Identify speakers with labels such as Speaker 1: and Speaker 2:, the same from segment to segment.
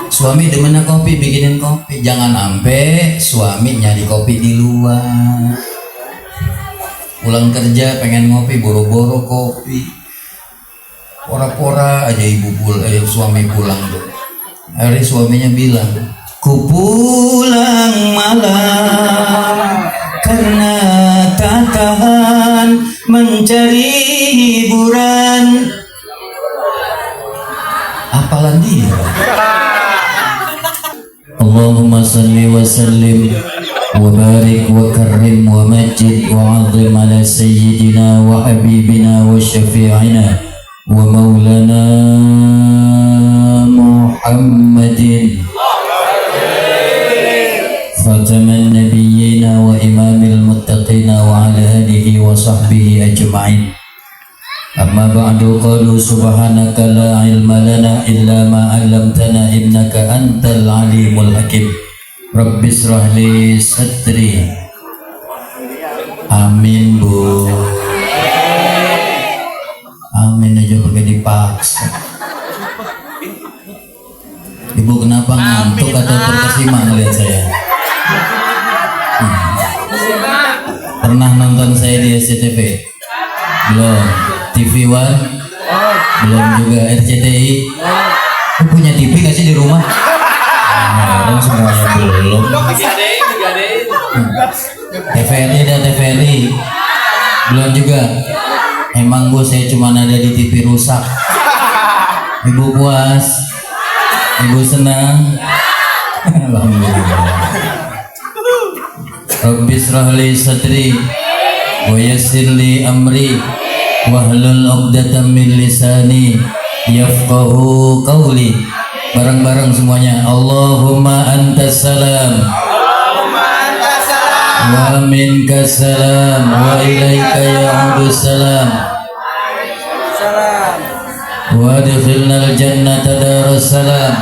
Speaker 1: Suami demennya kopi, bikinin kopi. Jangan sampai suami nyari kopi di luar. Pulang kerja pengen ngopi, boro-boro kopi. Pora-pora aja suami pulang tuh. Hari suaminya bilang, ku pulang malam karena tak tahan mencari hiburan. Apalan dia. Allahumma salli wa sallim wa barik wa karrim wa majid wa azim ala sayyidina wa habibina wa syafi'ina wa maulana Muhammadin khataman nabiyyina wa imamil muttaqina wa ala alihi wa sahbihi ajma'in. Amma ba'du, qalu subhanaka la ilma lana illa ma 'allamtana innaka antal alimul hakim. Rabbi israh li sadri. Amin, Bu. Amin aja pakai dipaksa. Ibu kenapa ngantuk atau terkesima ngeliat saya? Pernah nonton saya di SCTV? Belum. TV One? Belum juga. RCTI? Punya TV gak sih di rumah? Orang semuanya belum. TVRI dan TVRI? Belum juga. Emang Bu, saya cuma ada di TV rusak. Ibu puas? Ibu senang? Alhamdulillah. Rabbi israh li sadri wa yassir li amri wahlul 'uqdatam min lisani yafqahu qawli. Bareng-bareng semuanya. Allahumma antas salam wa minkas salam wa ilaika ya'udus salam wa adkhilnal jannata darus salam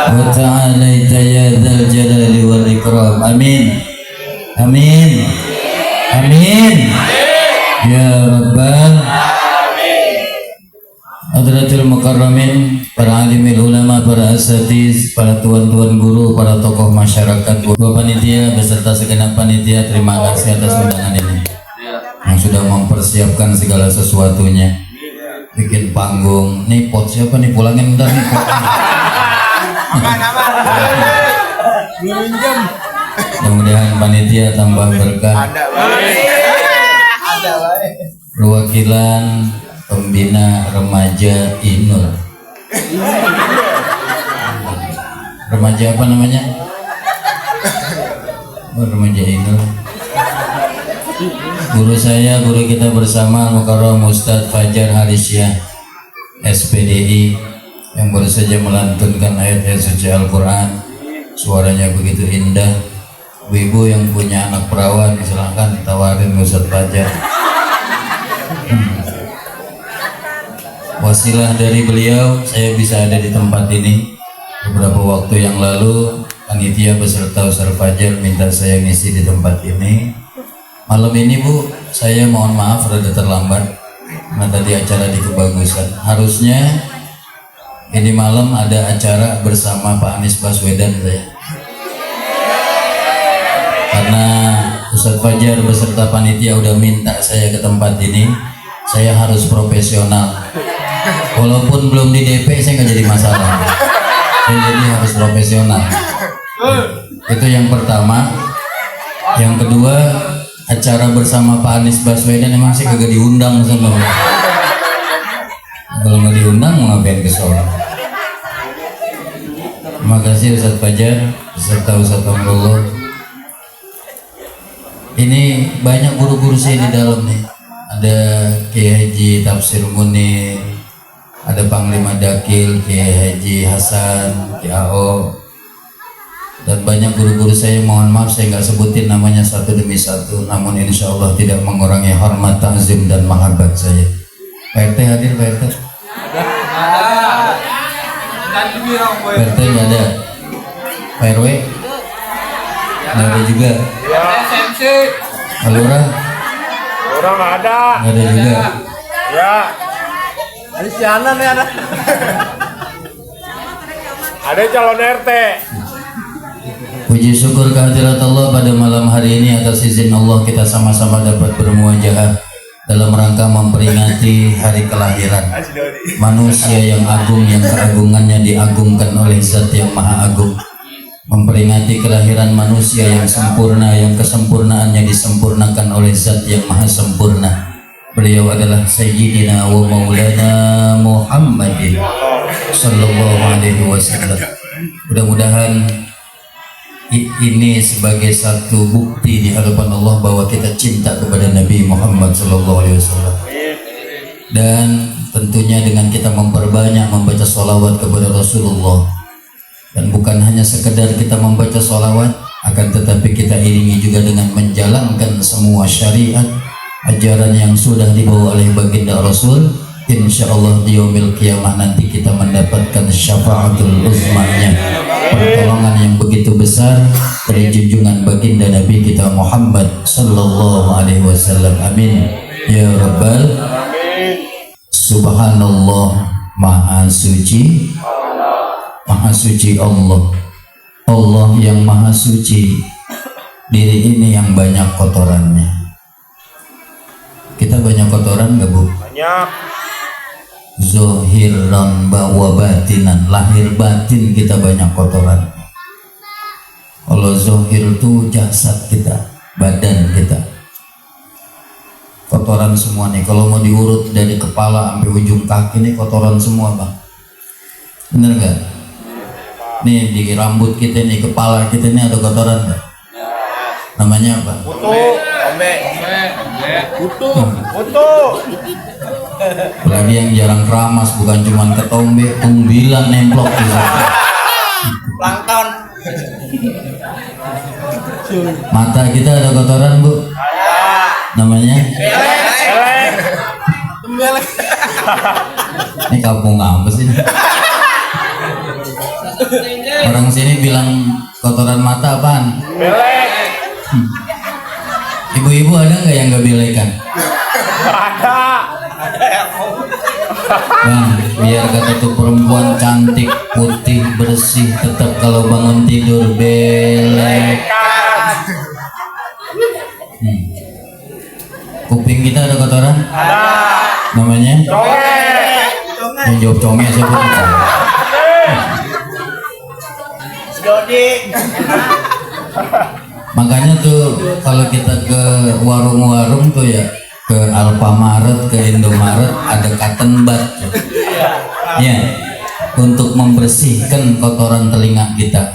Speaker 1: wa ta'alaita ya dzal jalali wal ikram. Amin. Amin. Amin. Ya Rabbal Hadratul Mukarramin, para alimil ulama, para asatiz, para tuan-tuan guru, para tokoh masyarakat, Bapak panitia beserta segenap panitia, terima kasih atas undangan ini yang sudah mempersiapkan segala sesuatunya. Bikin panggung. Nih pot siapa nih, pulangin bentar nih pot. Mudah-mudahan panitia tambah berkah. Perwakilan pembina remaja Inul. Remaja apa namanya? Remaja Inul. Guru saya, guru kita bersama Mukarram Ustadz Fajar Harisyah SPDI, yang baru saja melantunkan ayat-ayat suci Al-Quran. Suaranya begitu indah. Ibu yang punya anak perawan, silahkan tawarin Ustadz Fajar. Wasilah dari beliau saya bisa ada di tempat ini. Beberapa waktu yang lalu panitia beserta Ustadz Fajar minta saya ngisi di tempat ini. Malam ini Bu, saya mohon maaf rada terlambat karena tadi acara di Kebagusan. Harusnya ini malam ada acara bersama Pak Anies Baswedan saya. Karena Ustadz Fajar beserta panitia udah minta saya ke tempat ini, saya harus profesional. Walaupun belum di DP saya nggak jadi masalah. Saya jadi harus profesional. Itu yang pertama. Yang kedua, acara bersama Pak Anies Baswedan emang sih kagak diundang sama. Kalau nggak diundang mau ngapain ke sana? Terima kasih Ustadz Fajar beserta Ustadz Amrullah. Ini banyak guru-guru saya di dalam nih. Ada Kiai Haji Tafsir Munir, ada Panglima Dakil Kiai Haji Hasan, KAO, dan banyak guru-guru saya. Mohon maaf saya nggak sebutin namanya satu demi satu, namun insya Allah tidak mengurangi hormat, ta'zim dan mahabbat saya. Pak RT hadir, Pak RT? Pak RT nggak ada. Pak RW? Nggak ada juga. Pak Lurah?
Speaker 2: Lurah nggak ada.
Speaker 1: Nggak ada juga.
Speaker 2: Ya. Ada sianan ya ada. Ada calon RT.
Speaker 1: Puji syukur kehadirat Allah pada malam hari ini atas izin Allah kita sama-sama dapat bermuajahah dalam rangka memperingati hari kelahiran manusia yang agung, yang keagungannya diagungkan oleh Zat yang Maha Agung. Memperingati kelahiran manusia yang sempurna, yang kesempurnaannya disempurnakan oleh Zat yang Maha Sempurna. Beliau adalah Sayyidina wa Maulana Muhammadin Sallallahu Alaihi Wasallam. Mudah-mudahan ini sebagai satu bukti di hadapan Allah bahwa kita cinta kepada Nabi Muhammad Sallallahu Alaihi Wasallam. Dan tentunya dengan kita memperbanyak membaca sholawat kepada Rasulullah. Dan bukan hanya sekedar kita membaca sholawat, akan tetapi kita iringi juga dengan menjalankan semua syariat ajaran yang sudah dibawa oleh baginda Rasul. Insya Allah di yaumil qiyamah nanti kita mendapatkan syafaatul uzmanya, pertolongan yang begitu besar dari junjungan baginda Nabi kita Muhammad Sallallahu Alaihi Wasallam. Amin ya Rabbal. Subhanallah, Maha Suci, Maha Suci Allah. Allah yang Maha Suci, diri ini yang banyak kotorannya. Kita banyak kotoran gak Bu?
Speaker 2: Banyak.
Speaker 1: Zohiran wa batinan, lahir batin kita banyak kotoran. Kalau zohir itu jasad kita, badan kita, kotoran semua nih. Kalau mau diurut dari kepala sampai ujung kaki nih kotoran semua Bang. Bener gak? Nih di rambut kita nih, kepala kita nih ada kotoran gak? Namanya apa?
Speaker 2: Kutu.
Speaker 1: Apalagi yang jarang keramas, bukan cuma ketombe, tumbilan nemplok di sana.
Speaker 3: Plankton.
Speaker 1: Mata kita ada kotoran Bu? Namanya?
Speaker 2: Elek.
Speaker 1: Ini kampung apa sih? Orang sini bilang kotoran mata apaan?
Speaker 2: Belek.
Speaker 1: Ibu-ibu ada nggak yang nggak belekan?
Speaker 2: Ada.
Speaker 1: Bang, biar kata tuh perempuan cantik, putih, bersih, tetap kalau bangun tidur belek. Kuping kita ada kotoran?
Speaker 2: Ada.
Speaker 1: Namanya?
Speaker 2: Conge.
Speaker 1: Yang jawab conge siapa tuh?
Speaker 3: Dodi.
Speaker 1: Makanya tuh kalau kita ke warung-warung tuh ya, ke Alfamaret, ke Indomaret ada cotton bud ya, untuk membersihkan kotoran telinga kita.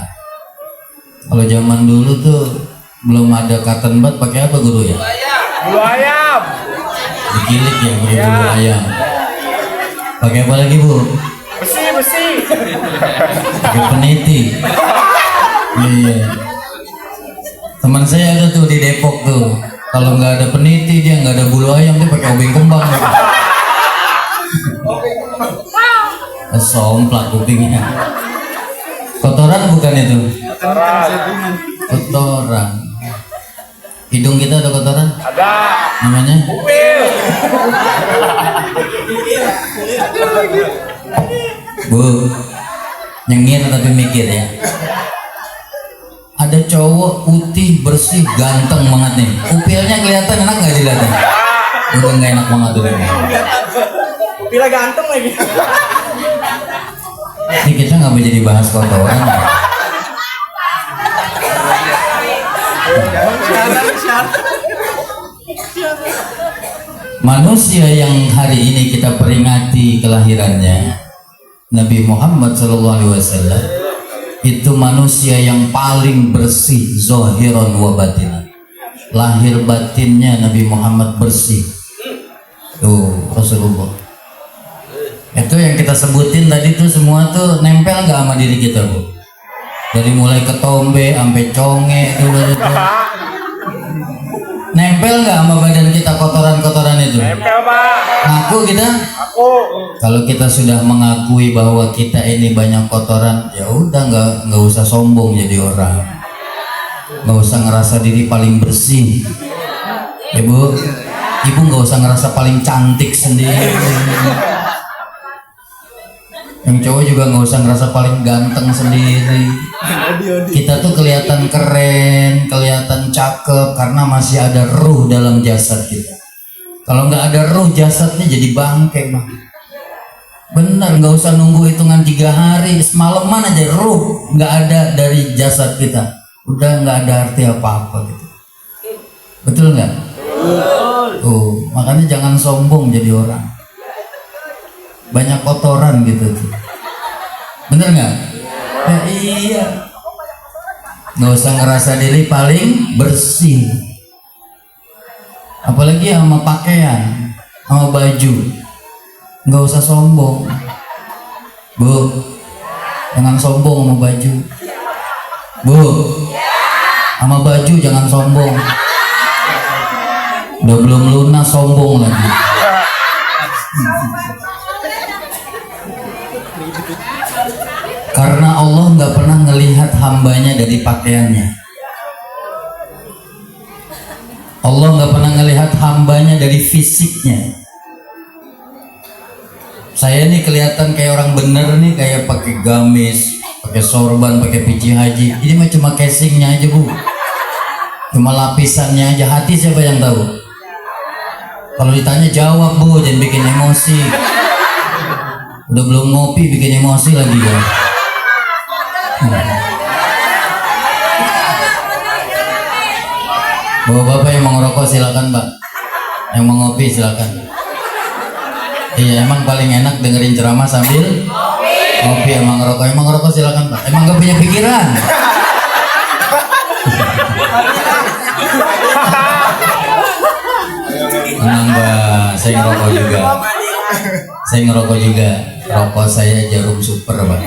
Speaker 1: Kalau zaman dulu tuh belum ada cotton bud, pakai apa guru ya?
Speaker 2: Bulu ayam.
Speaker 1: Dikilik ya, pakai bulu ayam. Pakai apa lagi Bu?
Speaker 2: Besi.
Speaker 1: Pakai peniti. Iya. Teman saya ada tuh di Depok tuh, kalau nggak ada peniti dia nggak ada bulu ayam, dia pakai obeng kembang. Somplak kupingnya. Kotoran bukan itu? Kotoran. Hidung kita ada kotoran?
Speaker 2: Ada.
Speaker 1: Namanya?
Speaker 2: Upil.
Speaker 1: Bu, nyengir tapi mikir ya. Ada cowok putih, bersih, ganteng banget nih. Upilnya kelihatan, enak nggak dilihatin? Udah nggak enak banget tuh.
Speaker 3: Upilnya ganteng lagi.
Speaker 1: Ini kita nggak mau jadi bahas kotoran. Manusia yang hari ini kita peringati kelahirannya, Nabi Muhammad SAW, itu manusia yang paling bersih zohiron wa batinan. Lahir batinnya Nabi Muhammad bersih. Tuh Rasulullah. Itu yang kita sebutin tadi tuh semua tuh nempel nggak sama diri kita Bu? Dari mulai ketombe sampai conge tuh. Nempel nggak sama badan kita kotoran-kotoran itu?
Speaker 2: Nempel Pak.
Speaker 1: Ngaku kita?
Speaker 2: Aku.
Speaker 1: Kalau kita sudah mengakui bahwa kita ini banyak kotoran, ya udah nggak usah sombong jadi orang, nggak usah ngerasa diri paling bersih. Ibu nggak usah ngerasa paling cantik sendiri. Yang cowok juga nggak usah ngerasa paling ganteng sendiri. Kita tuh kelihatan keren, kelihatan cakep karena masih ada ruh dalam jasad kita. Kalau nggak ada ruh, jasadnya jadi bangke, Bang. Bener, nggak usah nunggu hitungan 3 hari, semalaman aja ruh nggak ada dari jasad kita, udah nggak ada arti apa-apa gitu. Betul nggak? Tuh, makanya jangan sombong jadi orang. Banyak kotoran gitu tuh. Bener nggak? Ya, iya. Nggak usah ngerasa diri paling bersih. Apalagi sama pakaian, sama baju. Nggak usah sombong. Bu, jangan sombong sama baju. Bu, sama baju jangan sombong. Udah belum lunas sombong lagi. Karena Allah nggak pernah ngelihat hambanya dari pakaiannya. Allah nggak pernah ngelihat hambanya dari fisiknya. Saya nih kelihatan kayak orang bener nih, kayak pakai gamis, pakai sorban, pakai peci haji. Ini mah cuma casingnya aja, Bu. Cuma lapisannya aja. Hati siapa yang tahu? Kalau ditanya jawab, Bu, jangan bikin emosi. Udah belum ngopi bikin emosi lagi ya. Bapak-bapak yang mau ngerokok silakan, Pak. Yang mau ngopi silakan. Iya, emang paling enak dengerin ceramah sambil ngopi. Emang ngerokok silakan, Pak. Emang gak punya pikiran. Tenang, Pak. Saya ngerokok juga. Rokok saya Jarum Super, Pak.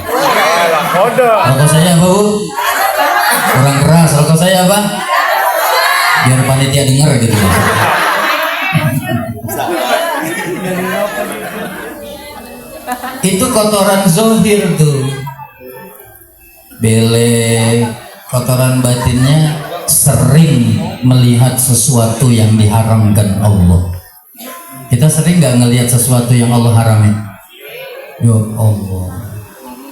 Speaker 1: Rokok saya apa, Bu? Kurang keras. Rokok saya apa? Biar panitia denger gitu. Itu kotoran zohir tuh. Bele, kotoran batinnya sering melihat sesuatu yang diharamkan Allah. Kita sering gak ngelihat sesuatu yang Allah haramin? Ya Allah.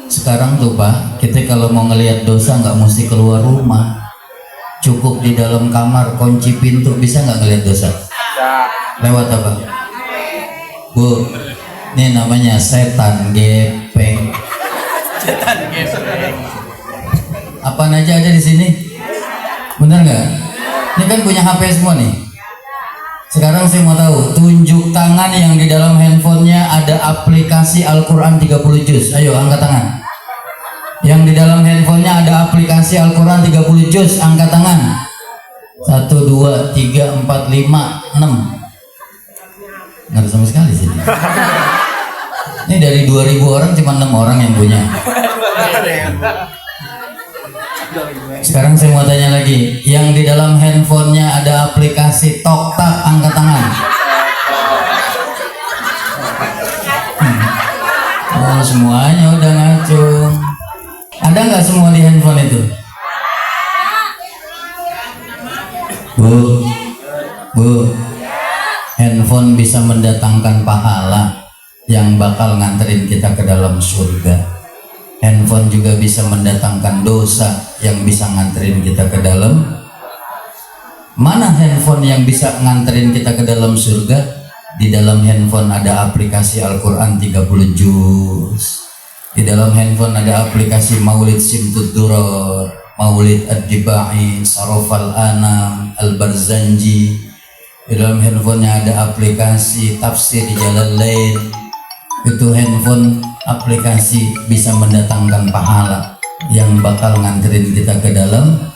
Speaker 1: Sekarang tuh Pak, kita kalau mau ngelihat dosa nggak mesti keluar rumah, cukup di dalam kamar kunci pintu. Bisa nggak ngelihat dosa? Lewat apa? Bu, ini namanya setan gepeng. Setan gepeng. Apaan aja ada di sini? Bener nggak? Ini kan punya HP semua nih. Sekarang saya mau tahu, tunjuk tangan yang di dalam handphonenya ada aplikasi Al-Quran 30 juz. Ayo angkat tangan. Yang di dalam handphonenya ada aplikasi Al-Quran 30 juz, angkat tangan. 1, 2, 3, 4, 5, 6. Nggak ada sama sekali sih. Ini dari 2000 orang cuma 6 orang yang punya. Sekarang saya mau tanya lagi, yang di dalam handphonenya ada aplikasi TokTak, angkat tangan. Oh, semuanya udah ngaco. Ada nggak semua di handphone itu? Bu, handphone bisa mendatangkan pahala yang bakal nganterin kita ke dalam surga. Handphone juga bisa mendatangkan dosa yang bisa nganterin kita ke dalam. Mana handphone yang bisa nganterin kita ke dalam surga? Di dalam handphone ada aplikasi Al-Quran 30 juz. Di dalam handphone ada aplikasi Maulid Simtud Durar, Maulid Ad-Dibai, Saraf Al-Anam, Al-Barzanji. Di dalam handphonenya ada aplikasi Tafsir Jalalain. Itu handphone aplikasi bisa mendatangkan pahala yang bakal nganterin kita ke dalam.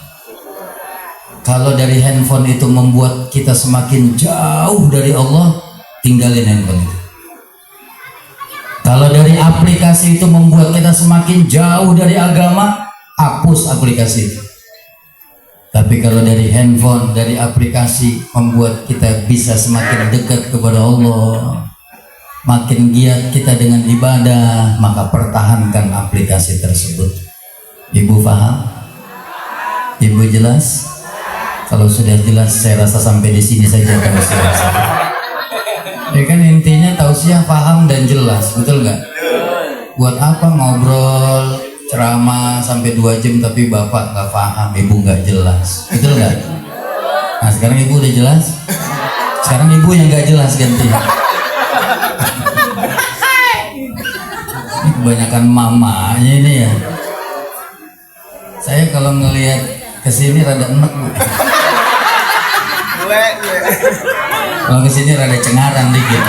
Speaker 1: Kalau dari handphone itu membuat kita semakin jauh dari Allah, tinggalin handphone itu. Kalau dari aplikasi itu membuat kita semakin jauh dari agama, hapus aplikasi itu. Tapi kalau dari handphone, dari aplikasi membuat kita bisa semakin dekat kepada Allah, makin giat kita dengan ibadah, maka pertahankan aplikasi tersebut. Ibu paham? Ibu jelas? Kalau sudah jelas, saya rasa sampai di sini saja tausiah. Ya kan intinya tausiah paham dan jelas, betul nggak? Buat apa ngobrol ceramah sampai 2 jam tapi bapak nggak paham, ibu nggak jelas, betul nggak? Nah sekarang ibu udah jelas, sekarang ibu yang nggak jelas ganti. Ini kebanyakan mamanya ini ya. Saya kalau ngelihat kesini rada enek bu. Kalau kesini rada cengaran dikit.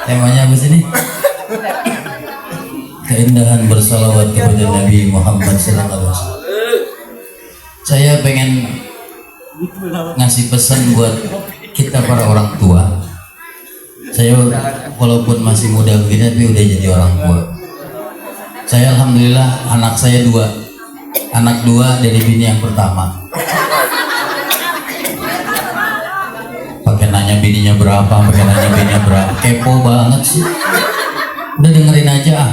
Speaker 1: Temanya apa sih ini? Keindahan bersalawat kepada Nabi Muhammad SAW. Saya pengen ngasih pesan buat kita para orang tua. Saya walaupun masih muda begini tapi udah jadi orang tua. Saya alhamdulillah anak saya 2, anak 2 dari bini yang pertama. Pakai nanya bininya berapa, pakai nanya bininya berapa, kepo banget sih. Udah dengerin aja ah.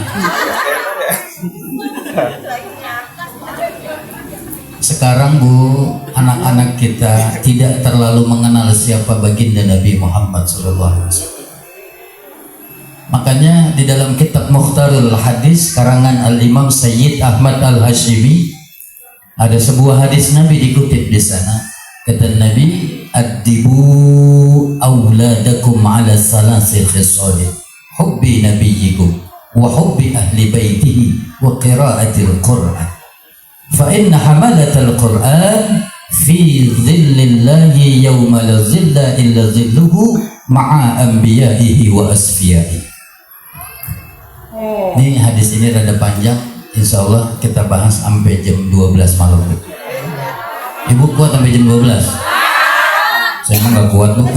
Speaker 1: Sekarang bu, anak-anak kita tidak terlalu mengenal siapa baginda Nabi Muhammad SAW. Makanya di dalam kitab Mukhtarul Hadis karangan Al-Imam Sayyid Ahmad Al-Hashimi ada sebuah hadis Nabi dikutip di sana. Kata Nabi, "Addibu auladakum ala salasi khisali, hubbi nabiyyikum wa hubbi ahli baitihi wa qira'atil Qur'an. Fa inna hamalatal Qur'an fi dhillillahi yawma la zilla illa zilluhu ma'a anbiya'ihi wa asfiya'ihi." Ini hadis ini rada panjang, insya Allah kita bahas sampai jam 12 malam. Ibu kuat sampai jam 12? Saya emang gak kuat bu.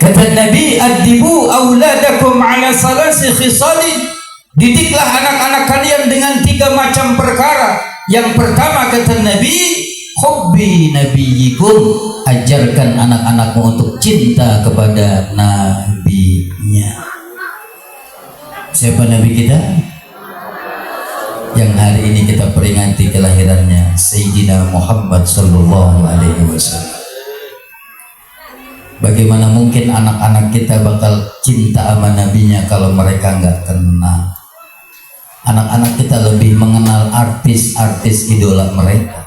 Speaker 1: Kata Nabi, "Addibu auladakum ala salasi khisali." Didiklah anak-anak kalian dengan 3 macam perkara. Yang pertama kata Nabi, hubbi nabiyyikum, ajarkan anak-anakmu untuk cinta kepada nabinya. Siapa nabi kita? Yang hari ini kita peringati kelahirannya, Sayyidina Muhammad sallallahu alaihi wasallam. Bagaimana mungkin anak-anak kita bakal cinta sama nabinya kalau mereka nggak kenal? Anak-anak kita lebih mengenal artis-artis idola mereka.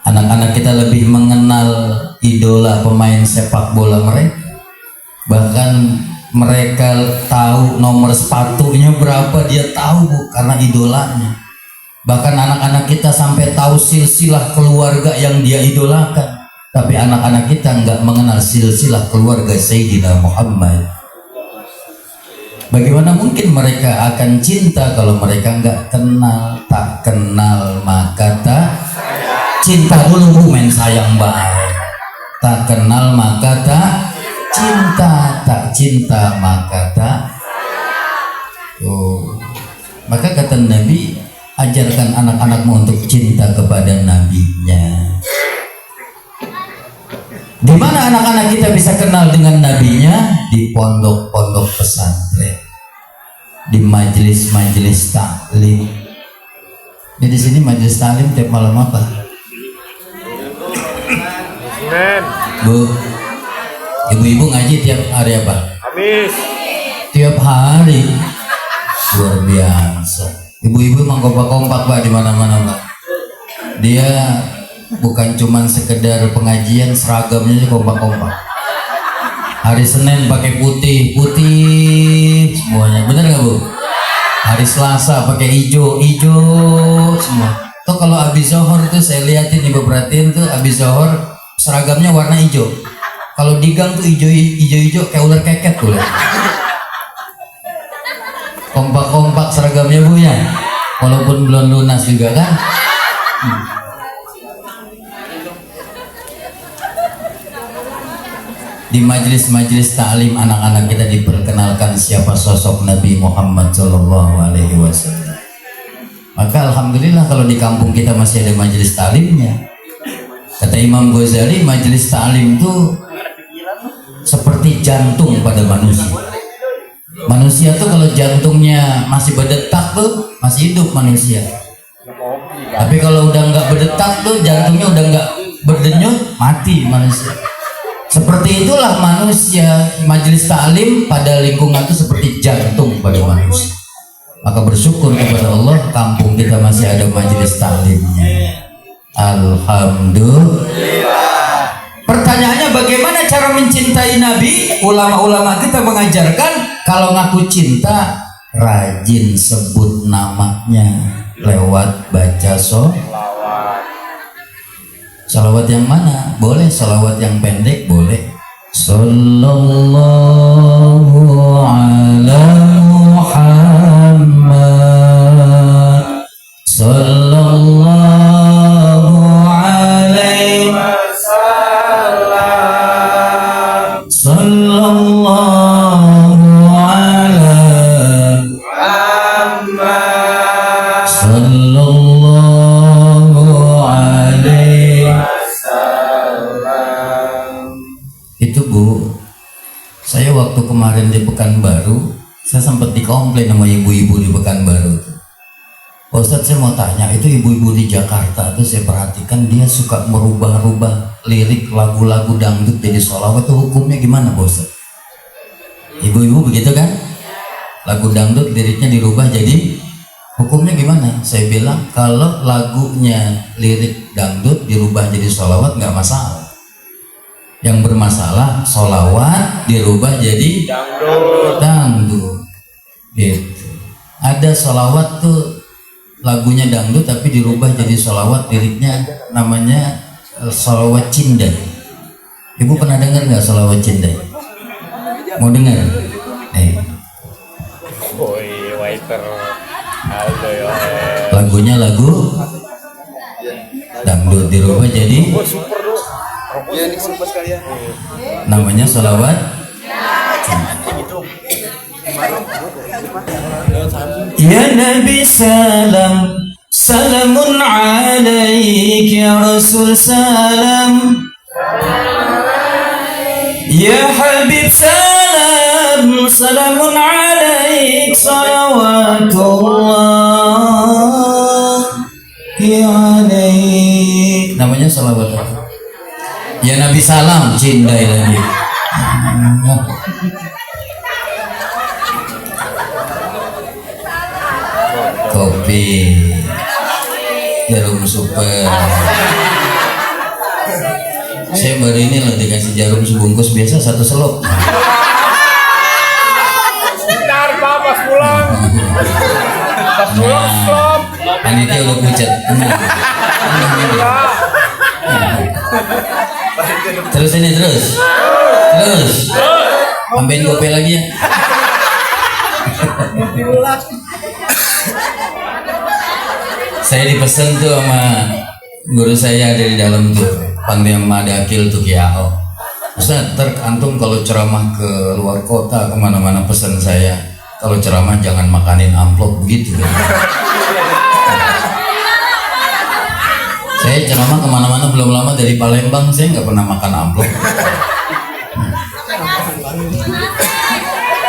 Speaker 1: Anak-anak kita lebih mengenal idola pemain sepak bola mereka. Bahkan mereka tahu nomor sepatunya berapa, dia tahu bu, karena idolanya. Bahkan anak-anak kita sampai tahu silsilah keluarga yang dia idolakan. Tapi anak-anak kita nggak mengenal silsilah keluarga Sayyidina Muhammad. Bagaimana mungkin mereka akan cinta kalau mereka nggak kenal? Tak kenal maka tak cinta dulu bu, main sayang baik. Tak kenal maka tak cinta, tak cinta maka tak. Maka kata Nabi, ajarkan anak-anakmu untuk cinta kepada nabinya. Di mana anak-anak kita bisa kenal dengan nabinya? Di pondok-pondok pesantren, di majelis-majelis taklim. Jadi di sini majelis taklim tiap malam apa?
Speaker 2: Senin.
Speaker 1: Bu, ibu-ibu ngaji tiap hari apa?
Speaker 2: Habis.
Speaker 1: Tiap hari. Luar biasa. Ibu-ibu emang kompak-kompak pak di mana-mana pak. Dia bukan cuman sekedar pengajian, seragamnya juga kompak-kompak. Hari Senin pakai putih semuanya, bener nggak bu? Hari Selasa pakai hijau semua. Tuh kalau habis zohor tuh saya liatin nih, perhatiin tuh habis zohor seragamnya warna hijau. Kalau di gang tuh hijau kayak ular keket tuh. Kompak-kompak seragamnya bu ya, walaupun belum lunas juga kan. Di majelis-majelis taklim anak-anak kita diperkenalkan siapa sosok Nabi Muhammad Shallallahu Alaihi Wasallam. Maka alhamdulillah kalau di kampung kita masih ada majelis taklimnya. Kata Imam Ghazali, majelis taklim itu seperti jantung pada manusia. Manusia tuh kalau jantungnya masih berdetak tuh masih hidup manusia. Tapi kalau udah nggak berdetak tuh, jantungnya udah nggak berdenyut, mati manusia. Seperti itulah manusia. Majelis taklim pada lingkungan itu seperti jantung bagi manusia. Maka bersyukur kepada Allah, kampung kita masih ada majelis taklimnya. Alhamdulillah. Pertanyaannya, bagaimana cara mencintai Nabi? Ulama-ulama kita mengajarkan, kalau ngaku cinta, rajin sebut namanya lewat baca salawat yang mana? Boleh salawat yang pendek, boleh. Sallallahu ala Muhammad, sallallahu alaihi wasallam, sallallahu ala Muhammad, sallallahu alaihi wasallam. Itu Bu, saya waktu kemarin di Pekanbaru, saya sempat dikomplain sama ibu-ibu di Pekanbaru. Pak Ustadz, saya mau tanya, itu ibu-ibu di Jakarta tuh saya perhatikan dia suka merubah-rubah lirik lagu-lagu dangdut jadi sholawat, itu hukumnya gimana Pak Ustadz? Ibu-ibu begitu kan? Lagu dangdut liriknya dirubah jadi, hukumnya gimana? Saya bilang kalau lagunya lirik dangdut dirubah jadi sholawat nggak masalah. Yang bermasalah sholawat dirubah jadi dangdut. Gitu. Ada sholawat tuh lagunya dangdut tapi dirubah jadi sholawat, liriknya namanya sholawat cindai. Ibu pernah dengar nggak sholawat cindai? Mau dengar?
Speaker 2: Woi, waiter. Halo ya.
Speaker 1: Lagunya lagu dangdut dirubah jadi namanya sholawat. Ya Nabi salam, salamun alaik, ya Rasul salam, ya Habib salam, salamun alaik, salawatullah alaik. Namanya salawat. Ya Nabi salam, cindai lagi. Kopi, jarum super. Saya baru ini loh dikasih jarum sebungkus, biasa satu selop.
Speaker 2: Bentar Pak, pas pulang. Pas pulang stop.
Speaker 1: Panitia udah pucat. Terus ini terus. Tambahin kopi lagi ya. Saya dipesan tuh sama guru saya dari dalam tuh, Panglima Dakil tuh Kiao. Ustaz, antum kalau ceramah ke luar kota kemana-mana pesan saya, kalau ceramah jangan makanin amplop begitu kan. Saya ceramah kemana-mana belum lama dari Palembang, saya nggak pernah makan amplop.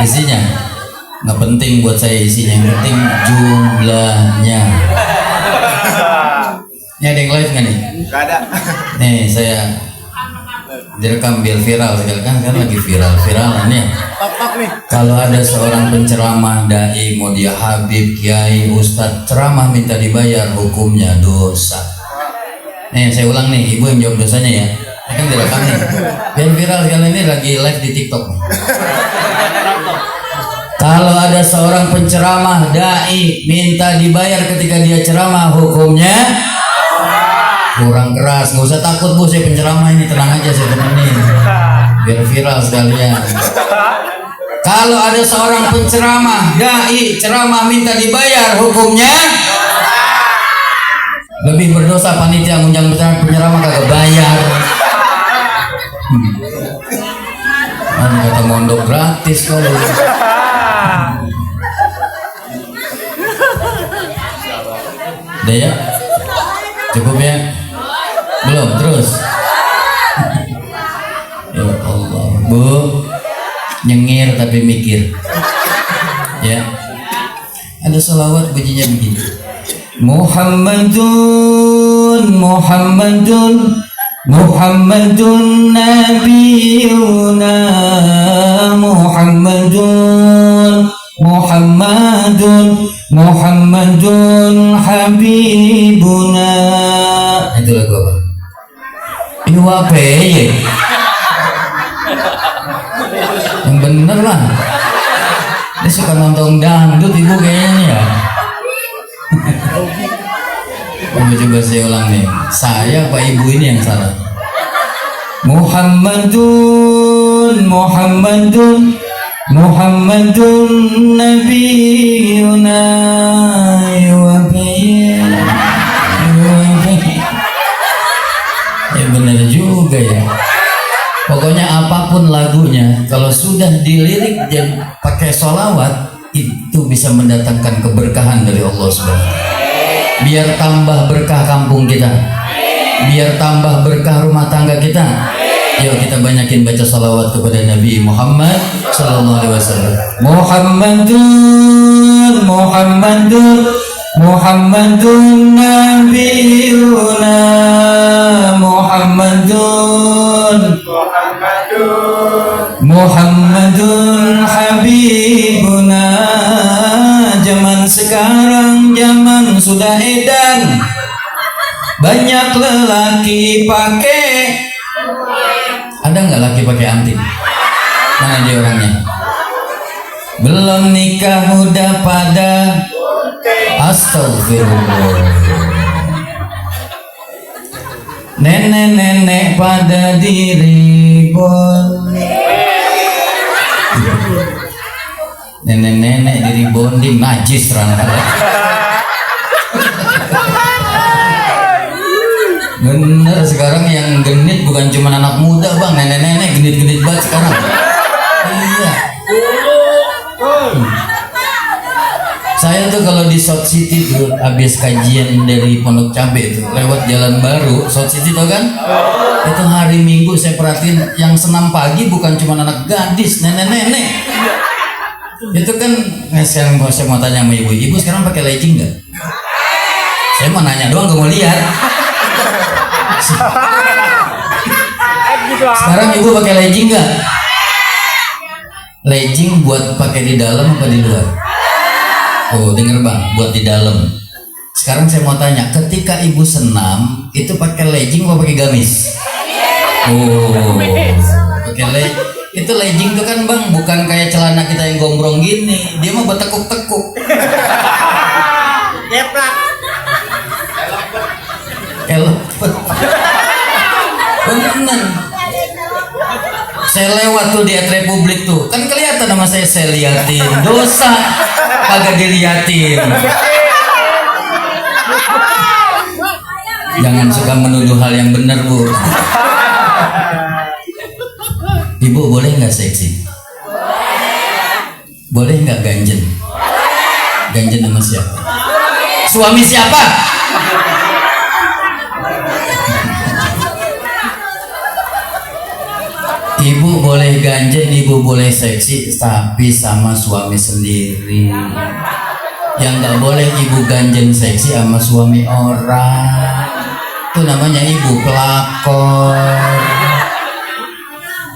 Speaker 1: Isinya nggak penting buat saya isinya, yang penting jumlahnya. Ini ada yang live nggak nih?
Speaker 3: Gak ada.
Speaker 1: Nih saya direkam biar viral sekali kan lagi viral ya.
Speaker 3: Nih.
Speaker 1: Kalau ada seorang penceramah dai, mau dia habib, kiai, ustadz, ceramah minta dibayar, hukumnya dosa. Nih saya ulang nih, ibu yang jawab dosanya ya. Ini kan direkam nih. Biar viral sekali, ini lagi live di TikTok nih. Kalau ada seorang penceramah dai minta dibayar ketika dia ceramah, hukumnya kurang keras. Nggak usah takut Bu, saya penceramah ini, tenang aja, saya temenin biar viral sekalian. Kalau ada seorang penceramah dai ceramah minta dibayar, hukumnya lebih berdosa panitia ngundang penceramah kagak bayar. Kata mondok gratis kalau. Udah ya? Cukup ya? Belum? Terus? Ya Allah Bu, nyengir tapi mikir ya. Ada selawat bunyinya begini. Muhammadun Muhammadun Muhammadun Nabiyuna Muhammadun Muhammadun Muhammadun Habibuna. Itu lagu apa? Iwa peye. Yang bener lah. Dia suka nonton dangdut ibu kayaknya ya. Coba saya ulang nih. Saya apa ibu ini yang salah? Muhammadun Muhammadun Muhammadun Nabiyuna wa ya benar juga ya. Pokoknya apapun lagunya, kalau sudah dilirik dan pakai sholawat, itu bisa mendatangkan keberkahan dari Allah Subhanahu. Biar tambah berkah kampung kita, biar tambah berkah rumah tangga kita. Yuk kita banyakin baca salawat kepada Nabi Muhammad Sallallahu Alaihi Wasallam. Muhammadun Muhammadun Muhammadun Nabiyuna Muhammadun Muhammadun Habibuna. Zaman sekarang zaman sudah edan, banyak lelaki pakai. Ada nggak laki pakai anting? Mana dia orangnya? Belum nikah udah pada astagfirullah. Nenek-nenek pada diribon. Nenek-nenek diribonding najis terang. Bener, sekarang yang genit bukan cuma anak muda bang, nenek-nenek genit-genit banget sekarang. Iya. Saya tuh kalau di South City tuh habis kajian dari Pondok Cabe tuh lewat Jalan Baru South City tuh kan, itu hari Minggu saya perhatiin yang senam pagi bukan cuma anak gadis, nenek-nenek. Itu kan saya mau tanya sama ibu sekarang pakai legging nggak? Saya mau nanya doang, gak mau lihat. Sekarang ibu pakai legging nggak? Legging buat pakai di dalam apa di luar? Oh denger bang, buat di dalam. Sekarang saya mau tanya, ketika ibu senam itu pakai legging apa pakai gamis? Oh, pakai legging. Itu legging tuh kan bang, bukan kayak celana kita yang gombrong gini. Dia mau bertekuk-tekuk.
Speaker 3: Jeplak.
Speaker 1: Elepet. Bener. Saya lewat tuh di Republik tuh, kan kelihatan sama saya liatin. Dosa kagak diliatin. Jangan suka menuduh hal yang benar bu. Ibu boleh nggak seksi? Boleh nggak ganjen? Ganjen sama siapa? Suami siapa? Ibu boleh ganjen, ibu boleh seksi, tapi sama suami sendiri. Yang nggak boleh ibu ganjen seksi sama suami orang. Itu namanya ibu pelakor.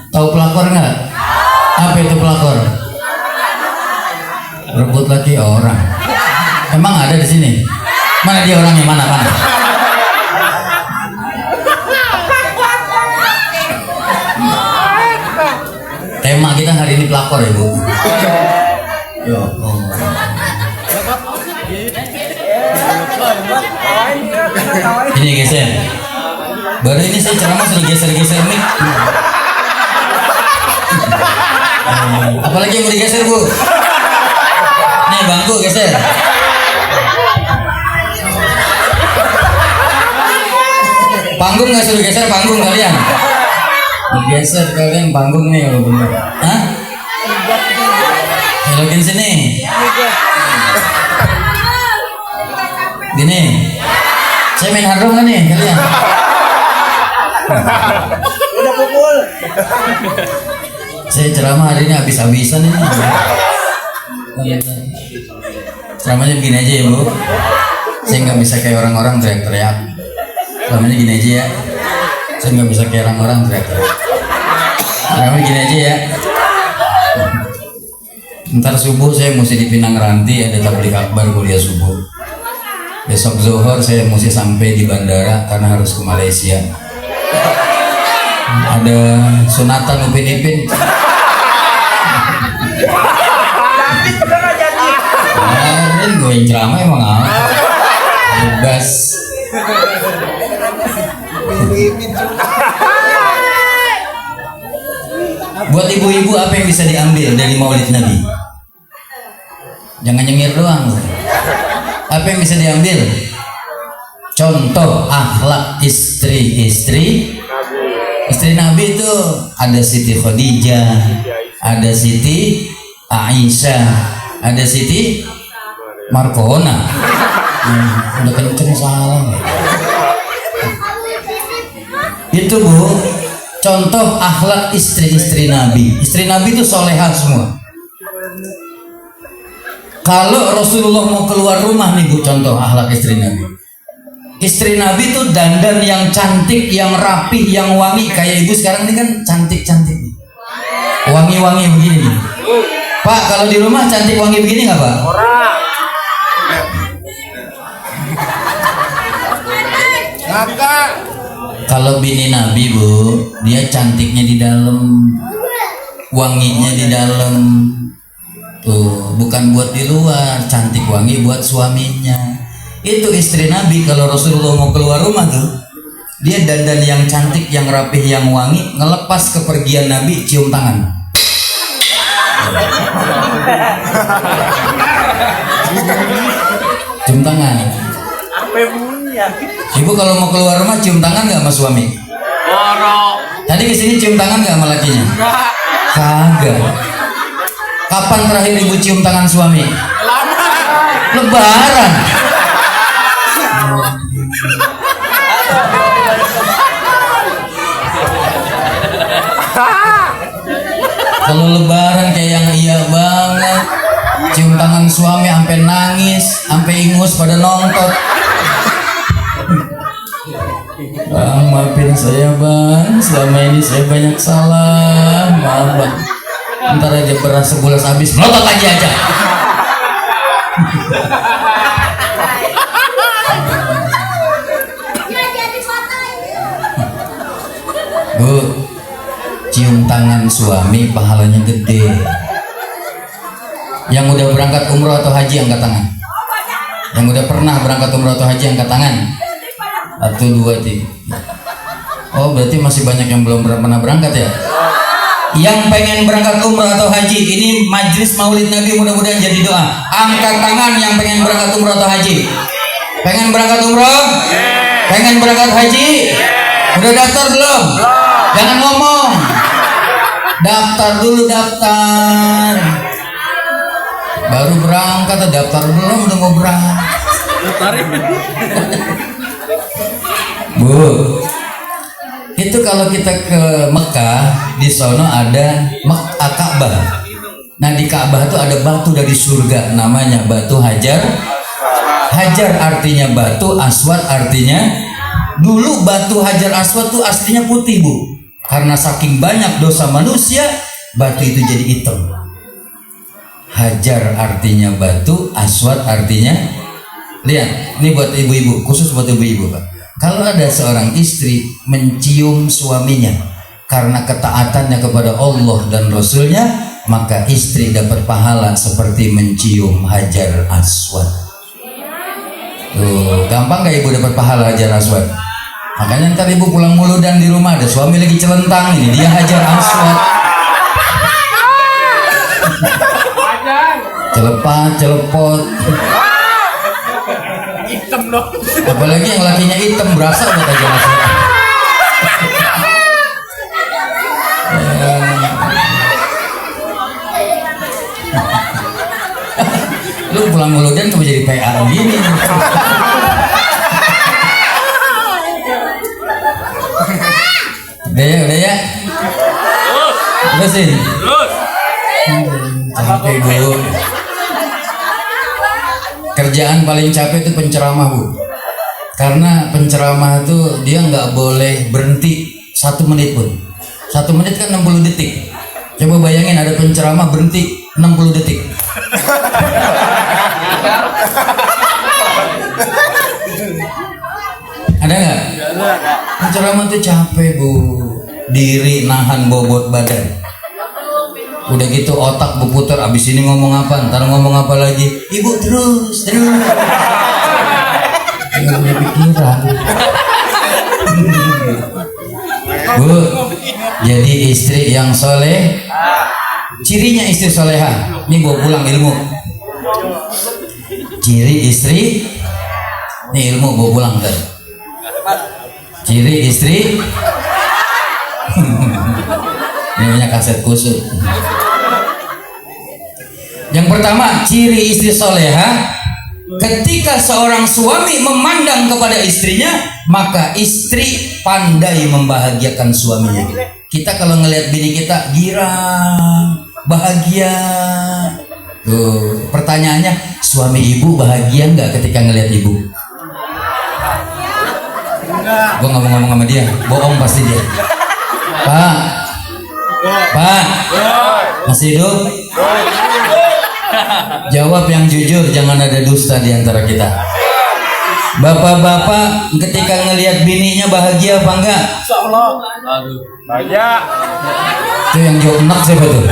Speaker 1: Tahu pelakor nggak? Apa itu pelakor? Rebut laki orang. Emang ada di sini? Mana dia orangnya? Mana? Tema kita hari ini pelakor ya bu. Yo. Ini geser. Baru ini saya ceramah sudah geser mic. Apalagi yang mau digeser bu? Nih bangku geser. Panggung nggak suruh geser panggung kalian? Geser kalian panggung nih kalau bener. Hah? Belokin sini. Gini. Saya main hardrock nggak nih kalian?
Speaker 3: Udah pukul.
Speaker 1: Saya ceramah hari ini habis-habisan ini. Ceramahnya begini aja ya bu. Saya nggak bisa kayak orang-orang teriak-teriak. Namanya gini aja ya. Saya nggak bisa kayak orang-orang teriak-teriak. Namanya gini aja ya. Ntar subuh saya mesti di Pinang Ranti, ada tablik akbar kuliah subuh. Besok zuhur saya mesti sampai di bandara karena harus ke Malaysia. Ada sunatan Upin Ipin. Kemarin gue yang ceramah emang apa? Bebas. Buat ibu-ibu apa yang bisa diambil dari Maulid Nabi? Jangan nyengir doang. Apa yang bisa diambil? Contoh akhlak istri Nabi itu ada Siti Khadijah, ada Siti Aisyah, ada Siti Markona. Udah kenceng salah. Itu Bu, contoh akhlak istri Nabi. Istri Nabi itu solehah semua. Kalau Rasulullah mau keluar rumah nih Bu, contoh akhlak istri Nabi. Istri Nabi itu dandan yang cantik, yang rapih, yang wangi. Kayak ibu sekarang ini kan cantik-cantik nih. Wangi-wangi begini nih. Pak, kalau di rumah cantik wangi begini nggak Pak? Kalau bini Nabi Bu, dia cantiknya di dalam, wanginya di dalam. Tuh, bukan buat di luar, cantik wangi buat suaminya. Itu istri Nabi kalau Rasulullah mau keluar rumah tuh, dia dandan yang cantik, yang rapih, yang wangi, ngelepas kepergian Nabi, cium tangan. Cium tangan.
Speaker 3: Apa bunyi ya?
Speaker 1: Ibu kalau mau keluar rumah cium tangan nggak sama suami? Tadi kesini cium tangan nggak sama lakinya? Kagak. Kapan terakhir ibu cium tangan suami? Lebaran. Kalau lebaran kayak yang iya banget, cium tangan suami sampai nangis, sampai ingus pada nonton. Bang, maafin saya bang, selama ini saya banyak salah, maaf bang. Ntar aja beras sebulan habis, melotot lagi aja. Bu, cium tangan suami pahalanya gede. Yang udah berangkat umroh atau haji angkat tangan. Yang udah pernah berangkat umroh atau haji angkat tangan. 1, 2, 3. Oh, berarti masih banyak yang belum pernah berangkat ya. Yang pengen berangkat umroh atau haji, ini majlis Maulid Nabi mudah-mudahan jadi doa. Angkat tangan yang pengen berangkat umroh atau haji. Pengen berangkat umroh? Pengen berangkat haji? Udah daftar belum? Jangan ngomong. Daftar dulu, daftar. Baru berangkat, daftar belum, udah mau berangkat. Bu, itu kalau kita ke Mekah, di sono ada Ka'bah. Nah di Ka'bah itu ada batu dari surga, namanya batu Hajar. Hajar artinya batu, Aswad artinya. Dulu batu Hajar Aswad itu aslinya putih Bu, karena saking banyak dosa manusia, batu itu jadi hitam. Hajar artinya batu, Aswad artinya. Lihat, ini buat ibu-ibu, khusus buat ibu-ibu Pak. Kalau ada seorang istri mencium suaminya karena ketaatannya kepada Allah dan Rasulnya, maka istri dapat pahala seperti mencium Hajar Aswad. Tuh, gampang gak ibu dapat pahala Hajar Aswad? Makanya ntar ibu pulang mulu dan di rumah ada suami lagi celentang, ini dia Hajar Aswad. Celepat, celepot.
Speaker 2: Hitam loh.
Speaker 1: Apalagi yang lakinya hitam, berasa buat Hajar Aswad. Lu pulang mulu dan kamu jadi PA gini. Udah ya. Terusin. Capek Bu. kerjaan paling capek itu penceramah, Bu. Karena penceramah itu dia nggak boleh berhenti 1 menit pun. 1 menit kan 60 detik. Coba bayangin ada penceramah berhenti 60 detik. Ada nggak? Penceramah tuh capek, Bu. Diri nahan bobot badan. Udah gitu otak berputar, abis ini ngomong apa, ntar ngomong apa lagi. Ibu terus. Nggak punya pikiran. Bu, jadi istri yang soleh. Cirinya istri soleha. Ini bawa pulang ilmu. Ciri istri. Ini ilmu bawa pulang kan. Ciri istri. Ini namanya kaset kusut. Yang pertama, ciri istri soleha, ketika seorang suami memandang kepada istrinya, maka istri pandai membahagiakan suaminya. Kita kalau ngelihat bini kita girang, bahagia. Tuh, pertanyaannya, suami ibu bahagia nggak ketika ngelihat ibu? Gue nggak mau ngomong sama dia, bohong pasti dia. Pak, masih hidup? Jawab yang jujur, jangan ada dusta di antara kita. Bapak-bapak ketika ngelihat bininya bahagia apa enggak?
Speaker 2: Banyak.
Speaker 1: Itu yang jawab enak siapa tuh?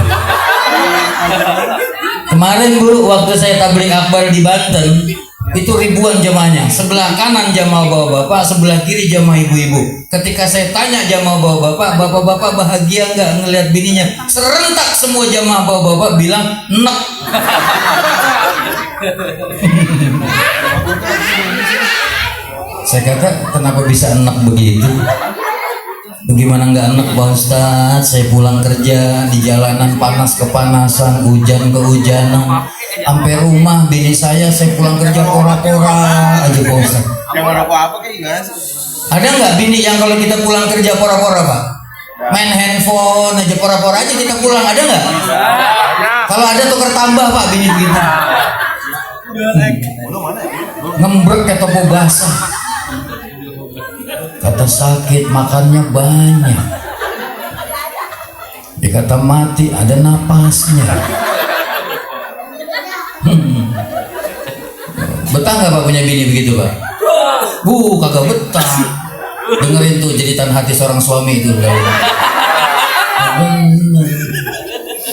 Speaker 1: Kemarin Bu, waktu saya tabligh akbar di Banten, itu ribuan jamaahnya. Sebelah kanan jamaah bapak-bapak, sebelah kiri jamaah ibu-ibu. Ketika saya tanya jamaah bapak-bapak, bapak-bapak bahagia nggak ngelihat bininya? Serentak semua jamaah bapak-bapak bilang enak. Saya kata, kenapa bisa enak begitu? Bagaimana nggak enak Pak Ustadz? Saya pulang kerja di jalanan panas kepanasan, hujan kehujanan, sampai rumah bini saya pulang kerja pora-pora aja Pak Ustadz.
Speaker 3: Yang merokok apa kayak gimana sih?
Speaker 1: Ada nggak bini yang kalau kita pulang kerja pora-pora Pak? Main handphone aja pora-pora aja kita pulang, ada nggak? Kalau ada tukar tambah Pak bini begitu. Ngembrek kayak topo basah. Kata sakit makannya banyak. Dia kata mati ada napasnya. Betah nggak Pak punya bini begitu Pak? Kagak betah. Dengerin tuh jeritan hati seorang suami itu.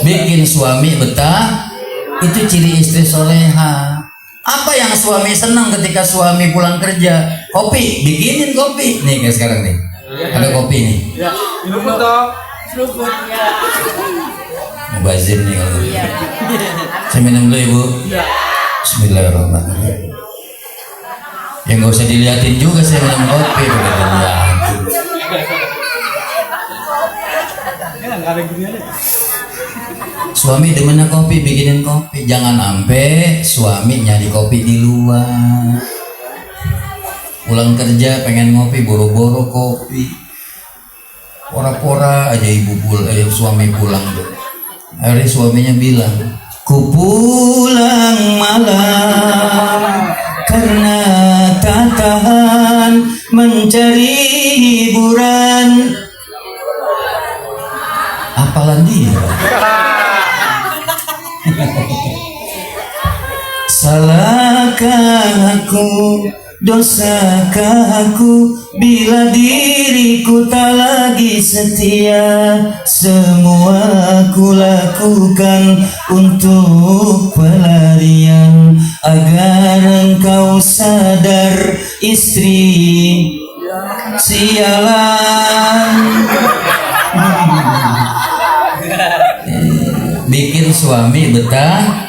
Speaker 1: Bikin suami betah itu ciri istri soleha. Apa yang suami senang ketika suami pulang kerja? Kopi, bikinin kopi. Nih kayak sekarang nih, ada kopi nih.
Speaker 2: Ya, minum toh.
Speaker 1: Mubazir nih kalau. Saya minum dulu Ibu. Bismillahirrahmanirrahim. Ya nggak usah diliatin juga saya minum kopi, udah diliatin. Suami demennya kopi, bikinin kopi. Jangan sampai suami nyari kopi di luar. Pulang kerja pengen ngopi, boro-boro kopi. Pora-pora aja suami pulang tuh. Hari suaminya bilang, ku pulang malam karena tak tahan mencari hiburan. Apalan dia? Salahkah aku, dosakah aku bila diriku tak lagi setia? Semua aku lakukan untuk pelarian agar engkau sadar istri sialan. Bikin suami betah.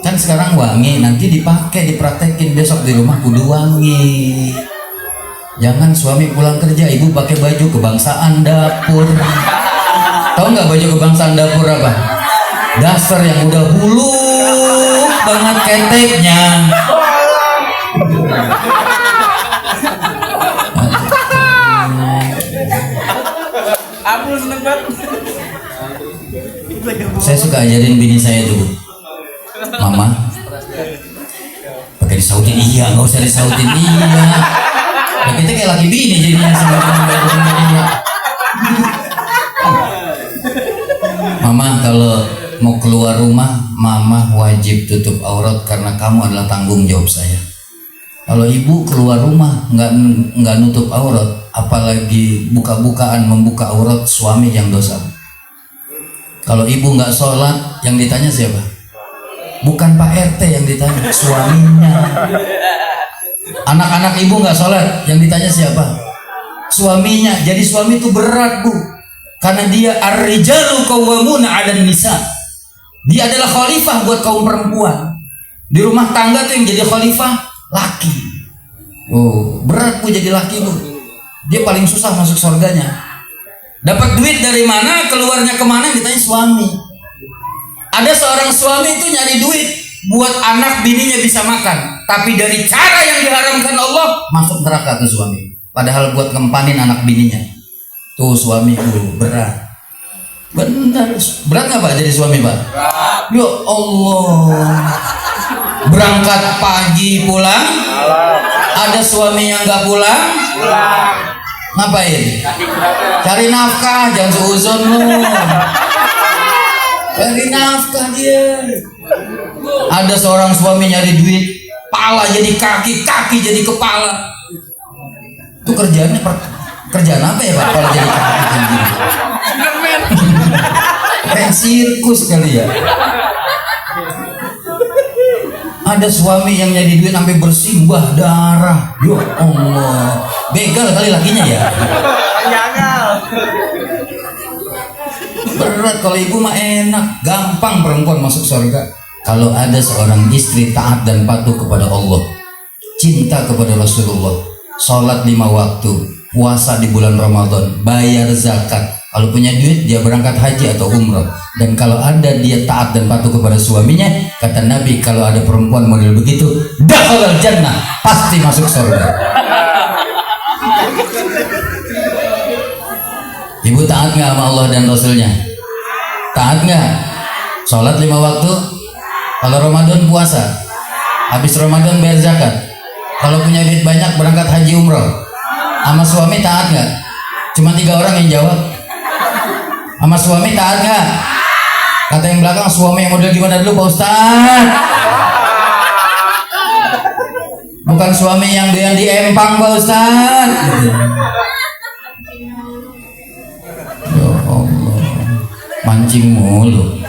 Speaker 1: Kan sekarang wangi, nanti dipakai, dipraktekin besok di rumah kudu wangi. Jangan suami pulang kerja, ibu pakai baju kebangsaan dapur. Tahu nggak baju kebangsaan dapur apa? Dasar yang udah buluk banget keteknya.
Speaker 3: Aku seneng banget.
Speaker 1: Saya suka ajarin bini saya dulu, Mama, nggak usah disautin dia. Ya kita kayak laki bini jadinya sama jadinya. Mama kalau mau keluar rumah, mama wajib tutup aurat karena kamu adalah tanggung jawab saya. Kalau ibu keluar rumah nggak nutup aurat, apalagi buka-bukaan membuka aurat suami yang dosa. Kalau ibu nggak sholat, yang ditanya siapa? Bukan Pak RT yang ditanya, suaminya. Anak-anak ibu nggak sholat, yang ditanya siapa? Suaminya. Jadi suami itu berat, Bu, karena dia ar-rijalu qawwamuna 'alan nisa. Dia adalah khalifah buat kaum perempuan. Di rumah tangga tuh yang jadi khalifah laki. Oh, berat Bu jadi laki, Bu. Dia paling susah masuk surganya. Dapat duit dari mana, keluarnya kemana, ditanya suami. Ada seorang suami itu nyari duit buat anak bininya bisa makan, tapi dari cara yang diharamkan Allah masuk neraka tuh suami. Padahal buat ngempanin anak bininya. Tuh suami tuh berat. Benar, berat nggak Pak jadi suami Pak? Ya Allah. Berangkat pagi pulang, ada suami yang nggak pulang, ngapain? Cari nafkah, jangan seuzon lu. Cari nafkah dia. Ada seorang suami nyari duit, pala jadi kaki, kaki jadi kepala. Itu kerjaan apa ya Pak? Pala jadi kaki gitu. Kayak sirkus kali ya. Ada suami yang nyari duit sampai bersimbah darah. Ya Allah, begal kali lakinya ya. Berat. Kalau ibu mah enak, gampang perempuan masuk surga. Kalau ada seorang istri taat dan patuh kepada Allah, cinta kepada Rasulullah, sholat 5 waktu, puasa di bulan Ramadan, bayar zakat. Kalau punya duit dia berangkat haji atau umrah. Dan kalau ada dia taat dan patuh kepada suaminya, kata Nabi, kalau ada perempuan model begitu, dakhalal jannah, pasti masuk surga. Ibu taat nggak sama Allah dan Rasulnya? Taat nggak? Sholat 5 waktu. Kalau Ramadan puasa. Habis Ramadan bayar zakat. Kalau punya duit banyak berangkat haji umrah. Sama suami taat nggak? Cuma 3 orang yang jawab. Sama suami taat nggak? Kata yang belakang, suami yang model gimana dulu Pak Ustaz? Bukan suami yang doyan di empang Pak Ustaz. Ya Allah, mancing mulu.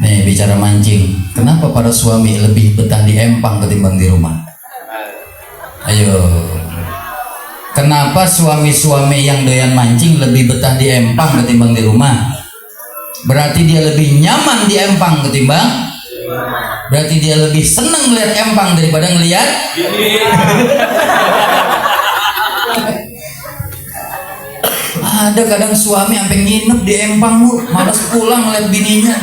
Speaker 1: Nih bicara mancing, kenapa para suami lebih betah di empang ketimbang di rumah? Ayo. Kenapa suami-suami yang doyan mancing lebih betah di empang ketimbang di rumah? Berarti dia lebih nyaman di empang ketimbang. Berarti dia lebih seneng melihat empang daripada ngelihat. Ada kadang suami sampai nginep di empang Bu, malas pulang ngeliat bininya.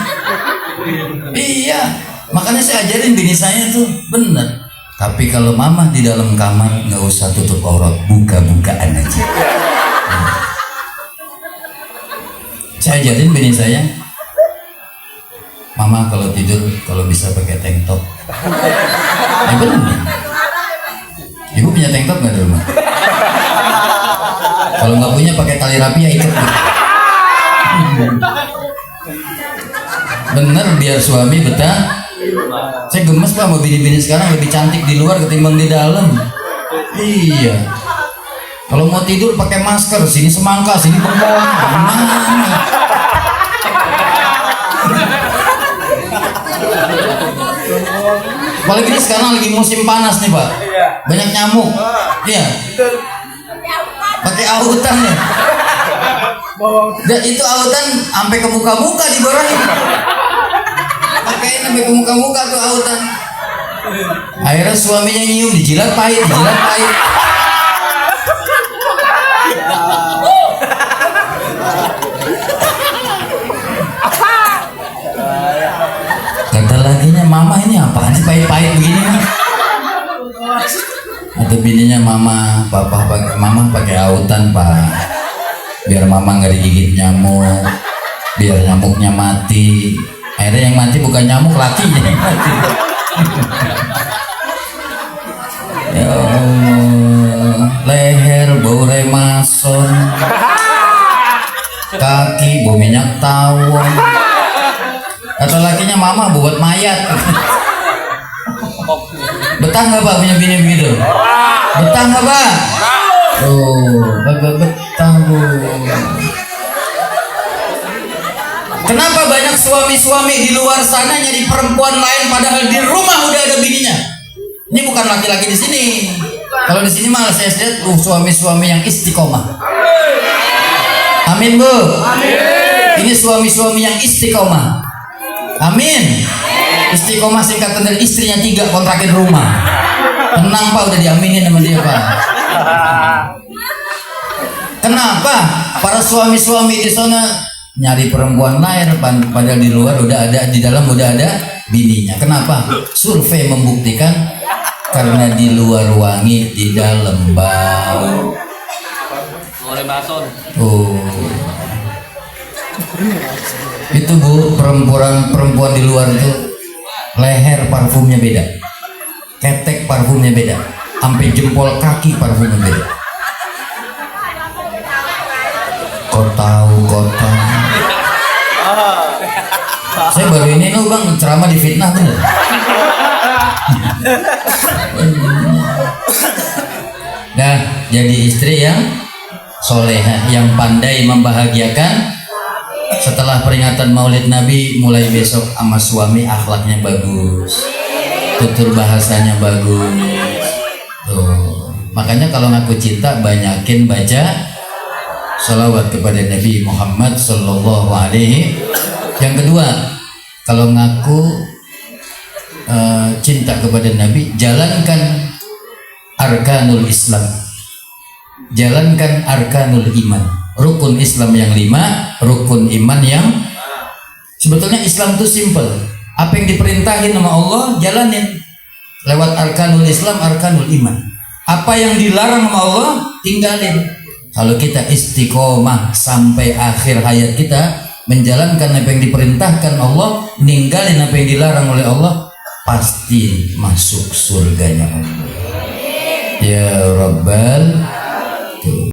Speaker 1: Iya, makanya saya ajarin bini saya tuh bener. Tapi kalau mama di dalam kamar nggak usah tutup aurat, buka-bukaan aja. Saya ajarin bini saya, mama kalau tidur kalau bisa pakai tank top. Bener nih. Ibu punya tank top nggak di rumah? Kalau nggak punya pakai tali rapia ikat. Bener biar suami betah. Saya gemes Pak sama bini-bini sekarang lebih cantik di luar ketimbang di dalam. Iya. Kalau mau tidur pakai masker, sini semangka, sini bengkong. Apalagi ini sekarang lagi musim panas nih Pak. Banyak nyamuk. Iya. Pakai autan ya. Dan itu autan sampai ke muka-muka digorahin. Pakaiin sampai ke muka-muka tuh autan. Akhirnya suaminya nyium, dijilat pahit, dijilat pahit. Kata lakinya, mama ini apaan sih pahit-pahit begini? Atau bininya, mama pakai autan Pak, biar mama nggak digigit nyamuk, biar nyamuknya mati. Akhirnya yang mati bukan nyamuk, lakinya yang mati. Ya Allah, leher bau remason, kaki bau minyak tawon, atau lakinya mama buat mayat. Betah nggak Pak punya bini begitu? Betah nggak Pak? Oh, kagak betah Bu. Kenapa banyak suami-suami di luar sana nyari perempuan lain padahal di rumah udah ada bininya? Ini bukan laki-laki di sini. Kalau di sini malah saya lihat suami-suami yang istiqomah. Amin Bu. Amin. Ini suami-suami yang istiqomah. Amin. Istiqomah singkatan dari istrinya 3 kontrakin rumah. Tenang Pak, udah diaminin sama dia Pak. Kenapa para suami-suami di sana nyari perempuan lain padahal di luar udah ada, di dalam udah ada bininya? Kenapa? Survei membuktikan karena di luar wangi, di dalam bau. Oh. Itu Bu, perempuan di luar itu leher parfumnya beda, ketek parfumnya beda, sampai jempol kaki parfumnya beda. Kau tahu. Saya baru ini loh Bang, ceramah di fitnah bener. Nah, jadi istri yang solehah, yang pandai membahagiakan. Setelah peringatan Maulid Nabi, mulai besok sama suami akhlaknya bagus, tutur bahasanya bagus. Tuh. Makanya kalau ngaku cinta banyakin baca sholawat kepada Nabi Muhammad Sallallahu Alaihi. Yang kedua, kalau ngaku cinta kepada Nabi, jalankan arkanul Islam, jalankan arkanul iman. Rukun Islam yang 5, rukun iman yang sebetulnya Islam itu simple. Apa yang diperintahin sama Allah jalanin lewat arkanul Islam, arkanul iman. Apa yang dilarang sama Allah tinggalin. Kalau kita istiqomah sampai akhir hayat kita menjalankan apa yang diperintahkan Allah, ninggalin apa yang dilarang oleh Allah, pasti masuk surganya Allah. Ya Rabbal